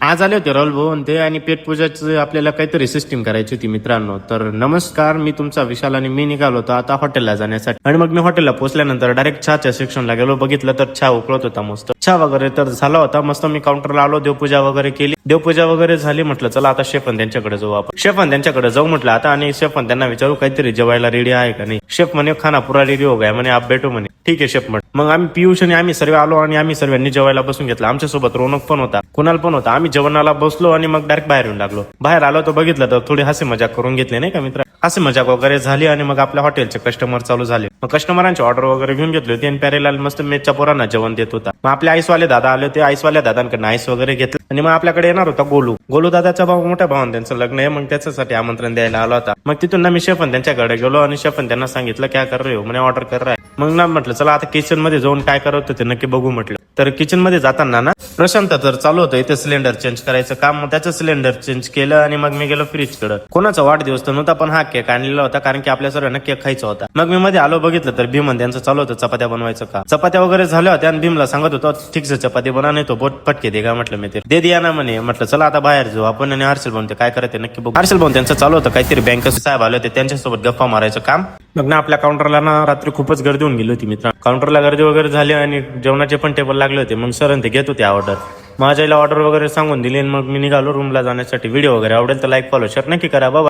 आज आले होते राहुल भाऊ ते आणि पेट पूजाचं आपल्याला काहीतरी सिस्टीम करायची होती मित्रांनो. तर नमस्कार, मी तुमचा विशाल आणि मी निघालो होतो आता हॉटेलला जाण्यासाठी. आणि मग मी हॉटेलला पोहोचल्यानंतर डायरेक्ट चहाच्या सेक्शनला गेलो. बघितलं तर चहा उकळत होता मस्त. चहा वगैरे तर झाला होता मस्त. मी काउंटरला आलो, देवपूजा वगैरे केली. देवपूजा वगैरे झाली. म्हटलं चला आता शेफन त्यांच्याकडे जाऊ आपण. शेफन त्यांच्याकडे जाऊ म्हटलं आता. आणि शेफन त्यांना विचारू काहीतरी जेवायला रेडी आहे का नाही. शेफ म्हणे खाना पुरा रेडी हो गया म्हणे, आप बैठो म्हणे. ठीक आहे शेफ म्हणे. मग आम्ही पियुष आणि आम्ही सर्व आलो आणि आम्ही सर्वांनी जेवायला बसून घेतलं. आमच्यासोबत रोनक पण होता, कुणाल पण होता. आम्ही जेवणाला बसलो आणि मग डायरेक्ट बाहेर येऊन लागलो. बाहेर आलो तर बघितलं तर थोडी हसी मजाक करून घेतली नाही का मित्र. हसी मजाक वगैरे झाली आणि मग आपल्या हॉटेलचे कस्टमर चालू झाले. मग कस्टमरांची ऑर्डर वगैरे घेऊन घेतली होती आणि प्यारेलाल मस्त मेचच्या पोरांना जेवण देत होता. मग आपले आईसवाले दादा आले होते. आईसवाल्या दादांकडे आईस वगैरे घेतलं आणि मग आपल्याकडे येणार होता गोलू दादाचा भाऊ, मोठ्या भावान त्यांचं लग्न आहे. मग त्याच्यासाठी आमंत्रण द्यायला आला होता. मग तिथून ना मी शेफन त्यांच्याकडे गेलो आणि शेफन त्यांना सांगितलं क्या कर रहे हो म्हणे, ऑर्डर कर रहा है. मग ना म्हटलं चला आता किचन मध्ये जाऊन काय करत होते नक्की बघू म्हटलं. तर किचन मध्ये जाताना ना प्रशांत तर चालू होतं इथे सिलेंडर चेंज करायचं काम. मग त्याचं सिलेंडर चेंज केलं आणि मग मी गेलो फ्रीज कडे. कोणाचा वाढदिवस तर नव्हता पण हा केक आणलेला होता कारण की आपल्या सर्वांना केक खायचा होता. मग मी मध्ये आलो, बघितलं तर भीमन त्यांचं चालू होतं चपात्या बनवायचं का. चपात्या वगैरे झाल्या होत्या आणि भीमला सांगत होतो ठीक से चपाती बना नाही तो बोट पटके दे का म्हटलं. मी ते दे दिया ना म्हणे. म्हटलं चला आता बाहेर जाऊ आपण आणि हर्षल भाऊ ते काय करते नक्की बघू. हर्षल भाऊ त्यांचं चालू होतं काहीतरी बँक साहेब आले होते त्यांच्यासोबत गप्पा मारायचं काम. मग ना आपल्या काउंटरला ना रात्री खूपच गर्दी होऊन गेली होती मित्र. काउंटरला गर्दी वगैरे झाली आणि जेवणाचे पण टेबल लागले होते. मग सर ते घेत होते ऑर्डर. माझ्याला ऑर्डर वगैरे सांगून दिली. मग मी निघालो रूमला जाण्यासाठी. व्हिडिओ वगैरे आवडेल तर लाईक फॉलो शेअर नक्की करा बाबा.